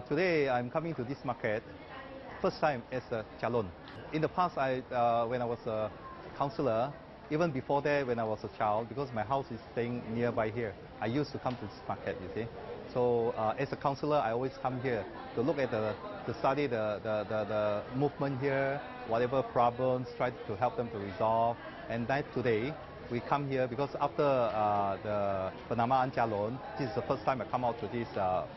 Today I'm coming to this market, first time as a calon. In the past, when I was a councillor, even before that when I was a child, because my house is staying nearby here, I used to come to this market, you see. So as a councillor, I always come here to look at to study the movement here, whatever problems, try to help them to resolve. And then today, we come here because after the Penamaan Calon, this is the first time I come out to this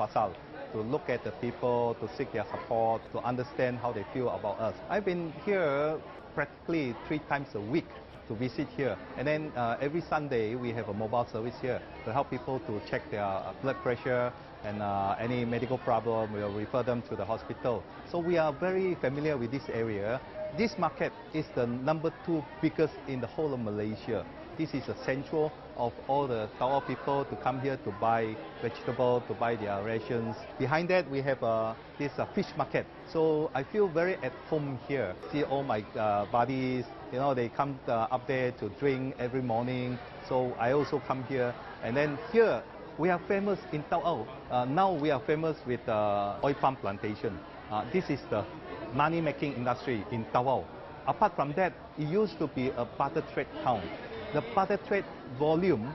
pasar to look at the people, to seek their support, to understand how they feel about us. I've been here practically 3 times a week to visit here. And then every Sunday we have a mobile service here to help people to check their blood pressure and any medical problem, we'll refer them to the hospital. So we are very familiar with this area. This market is the number 2 biggest in the whole of Malaysia. This is the central of all the Tawau people to come here to buy vegetables, to buy their rations. Behind that we have this fish market. So I feel very at home here. See all my buddies, you know, they come up there to drink every morning. So I also come here. And then here we are famous in Tawau. Now we are famous with oil palm plantation. This is the money-making industry in Tawau. Apart from that, it used to be a barter trade town. The barter trade volume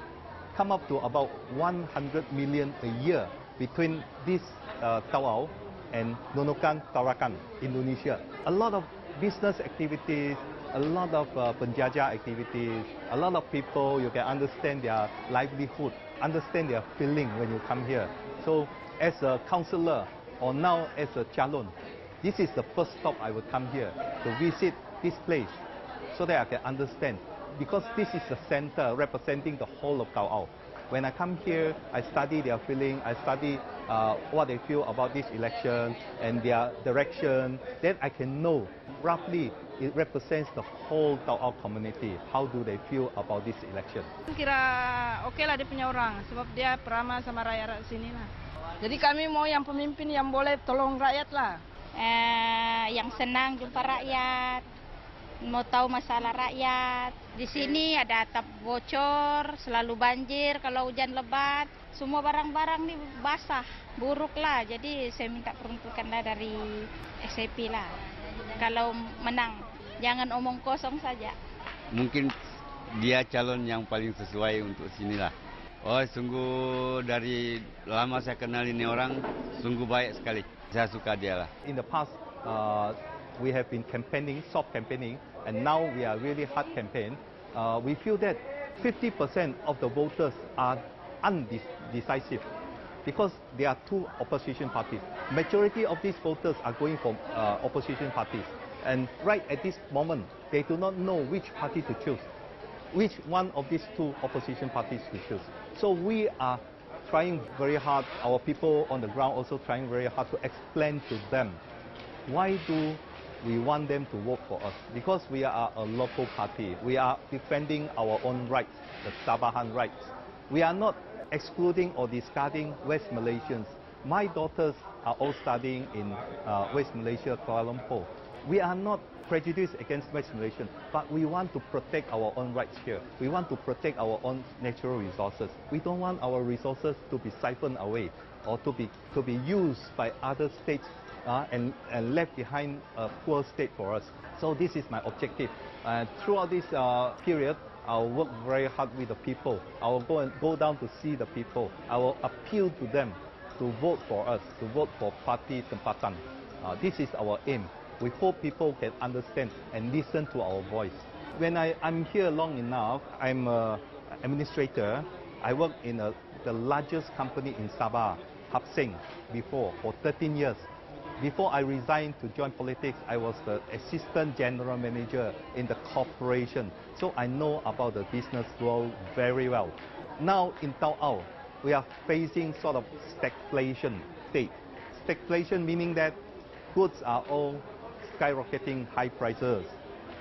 come up to about 100 million a year between this Tawau and Nunukan, Tarakan, Indonesia. A lot of business activities, a lot of penjajah activities, a lot of people, you can understand their livelihood, understand their feeling when you come here. So as a councillor or now as a calon, this is the first stop I would come here to visit this place so that I can understand. Because this is the center representing the whole of Tawau. When I come here, I study their feeling, I study what they feel about this election and their direction. Then I can know roughly it represents the whole Tawau community. How do they feel about this election? Kira oke lah dia punya orang, sebab dia peramah sama rakyat sini lah. Jadi kami mau yang pemimpin yang boleh tolong rakyat lah. Yang senang jumpa rakyat, mau tahu masalah rakyat. Di sini ada atap bocor, selalu banjir kalau hujan lebat, semua barang-barang nih basah, buruk lah. Jadi saya minta peruntukan lah dari SAP lah. Kalau menang, jangan omong kosong saja. Mungkin dia calon yang paling sesuai untuk sinilah. Oh, sungguh dari lama saya kenal ini orang, sungguh baik sekali. Saya suka dia lah. In the past, we have been campaigning, soft campaigning, and now we are really hard campaign. We feel that 50% of the voters are undecisive because there are 2 opposition parties. Majority of these voters are going for opposition parties. And right at this moment, they do not know which party to choose, which one of these 2 opposition parties to choose. So we are trying very hard, our people on the ground also trying very hard to explain to them why do we want them to vote for us. Because we are a local party. We are defending our own rights, the Tabahan rights. We are not excluding or discarding West Malaysians. My daughters are all studying in West Malaysia, Kuala Lumpur. We are not prejudiced against West Malaysians, but we want to protect our own rights here. We want to protect our own natural resources. We don't want our resources to be siphoned away or to be used by other states and left behind a poor state for us. So this is my objective. Throughout this period, I'll work very hard with the people. I will go down to see the people. I will appeal to them to vote for us, to vote for Parti Tempatan. This is our aim. We hope people can understand and listen to our voice. When I'm here long enough, I'm an administrator. I worked in the largest company in Sabah, Hapseng, before, for 13 years. Before I resigned to join politics, I was the assistant general manager in the corporation. So I know about the business world very well. Now in Tawau, we are facing sort of stagflation state. Stagflation meaning that goods are all skyrocketing high prices,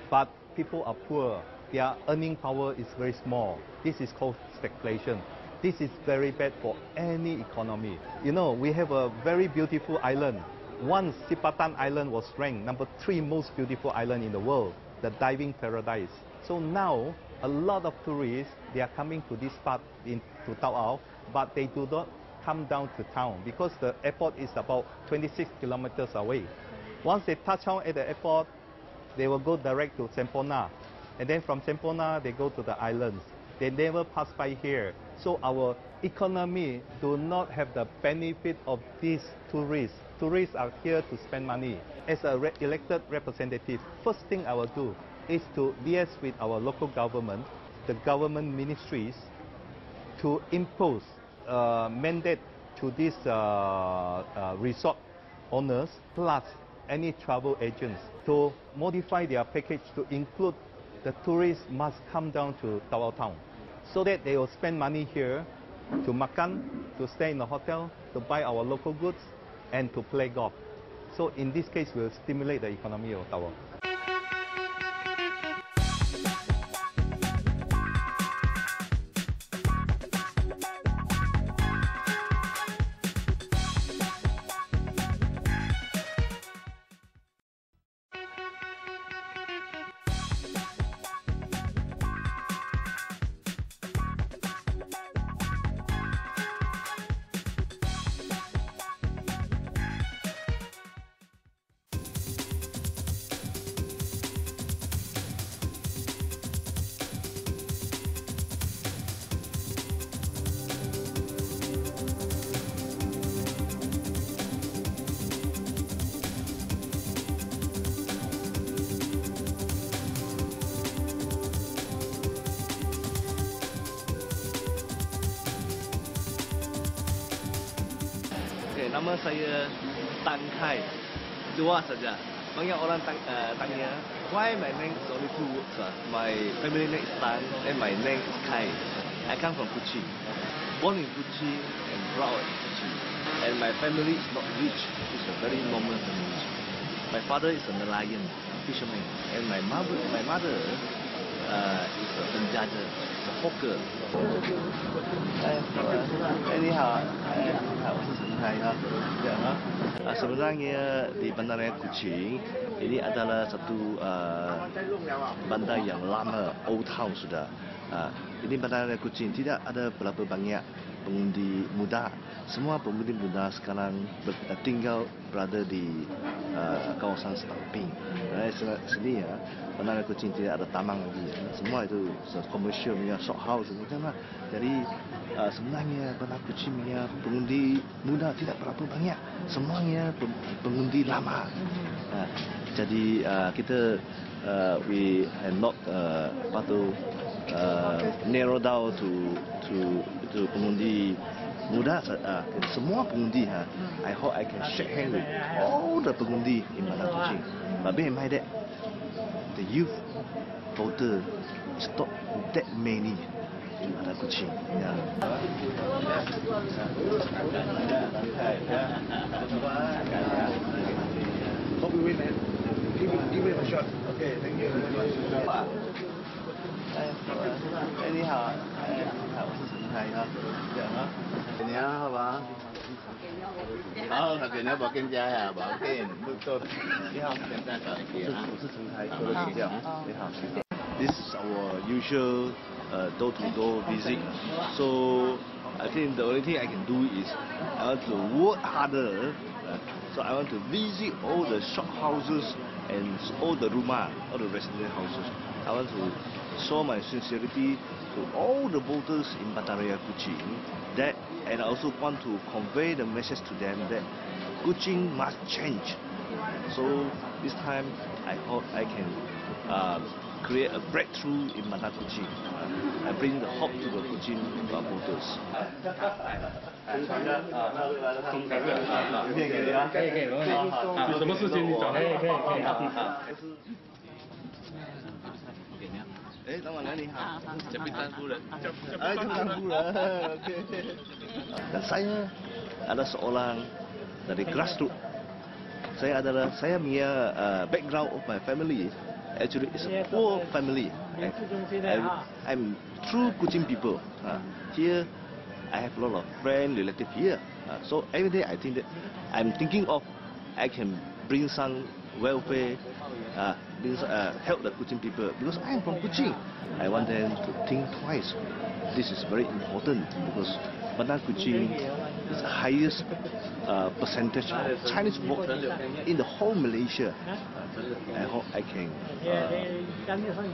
but people are poor. Their earning power is very small. This is called stagflation. This is very bad for any economy. You know, we have a very beautiful island. Once Sipatan Island was ranked number 3 most beautiful island in the world, the diving paradise. So now, a lot of tourists, they are coming to this part to Tawau, but they do not come down to town because the airport is about 26 kilometers away. Once they touch down at the airport, they will go direct to Sempona. And then from Sempona, they go to the islands. They never pass by here. So our economy do not have the benefit of these tourists. Tourists are here to spend money. As an elected representative, first thing I will do is to liaise with our local government, the government ministries, to impose mandate to these resort owners plus any travel agents to modify their package to include the tourists must come down to Tawau Town so that they will spend money here to makan, to stay in the hotel, to buy our local goods, and to play golf. So in this case, we'll stimulate the economy of Tawau. Nama saya Tan Kai, dua saja. Banyak orang tanya, why my name is only two words? My family name is Tan and my name is Kai. I come from Kuching, born in Kuching and brought up in Kuching. And my family is not rich, it's a very normal family. My father is a nelayan, fisherman, and my mother is a penjaja, a hawker. 你好，我是陈开哈。Sebenarnya di Bandaraya Kuching ini adalah satu bandar yang lama, old town sudah. Ini Bandaraya Kuching tidak ada berapa banyak pengundi muda. Semua pengundi muda sekarang berada di kawasan Setamping. Sini ya, Bandaraya Kuching tidak ada taman lagi. Semua itu komersial punya shop house macam lah. Jadi sebenarnya Bandaraya Kuching punya pengundi muda tidak berapa banyak. Semuanya pengundi lama. Jadi kita we are not narrow down to pengundi muda, semua pengundi. I hope I can shake hands with all the pengundi in Bandar Kuching. But bear in mind that the youth voter is not that many in Bandar Kuching. Yeah. Hope you win, man. Give it a shot. Okay, thank you very much. 你好，我是陈开哈。你好吧？好，那边要不跟家呀？不跟，不做。你好，现在我是陈开，我是这样。你好。This is our usual door-to-door visit. So I think the only thing I can do is I want to work harder. So I want to visit all the shop houses and all the rumah, all the resident houses. I want to show my sincerity to all the voters in Bandaraya Kuching that, and I also want to convey the message to them that Kuching must change. So this time I hope I can create a breakthrough in Bandar Kuching. I bring the hope to the Kuching voters. 有什么事情你找他？可以。哎，老板娘你好，这边当夫人。哎，这边夫人 ，OK。Saya adalah seorang dari grassroots. Saya punya background of my family. Actually, it's a poor family. I'm true Kuching people. Here, I have a lot of friends, relatives here. So every day I think that I'm thinking of I can bring some welfare, help the Kuching people. Because I am from Kuching, I want them to think twice. This is very important because Bandar Kuching is the highest percentage of Chinese vote in the whole Malaysia. I hope I can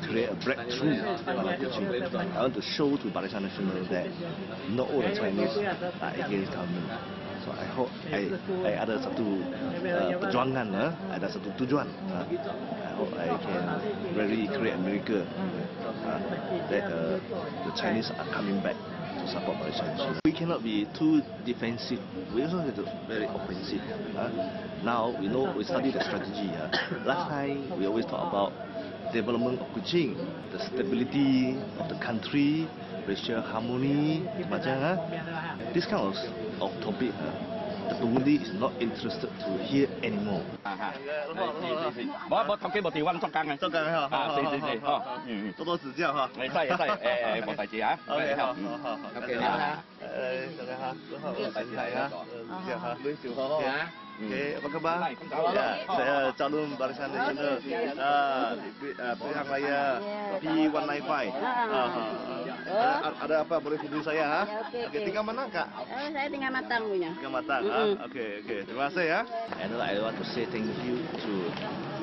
create a breakthrough in Bandar Kuching. I want to show to Barisan Nasional that not all the Chinese are against government. So I hope I ada satu perjuangan, ada satu tujuan. I hope I can really create a miracle that the Chinese are coming back to support Barisan Nasional. We cannot be too defensive. We also have to be very offensive. Now we know we study the strategy. Last time we always talk about development of Kuching, the stability of the country, racial harmony, macam this kind of topic. The Pengundi is not interested to hear anymore. 我頭幾部電話捉緊嘅，捉緊哈，多多指教哈。係冇大字啊。OK， 好，OK， 你好啊。大家好，好，大家好，指教哈，Luis Johor. Oke, apa kabar? Ya, saya calon Barisan Nasional pilihan raya P195. Ada apa boleh hubungi saya? Ha? Oke, tinggal mana kak? Saya tinggal Matang punya. Tinggal Matang. Oke, terima kasih ya. And I want to say thank you to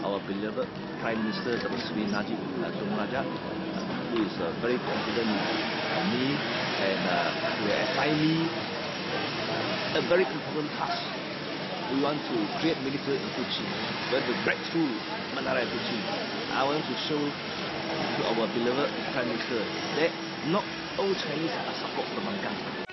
our beloved Prime Minister Dr. Sri Najib Tun Razak, who is very confident in me and who assigned me a very important task. We want to create miracle in Kuching. We want to break through Bandaraya Kuching. I want to show to our beloved Prime Minister that not all Chinese are support Perbankan.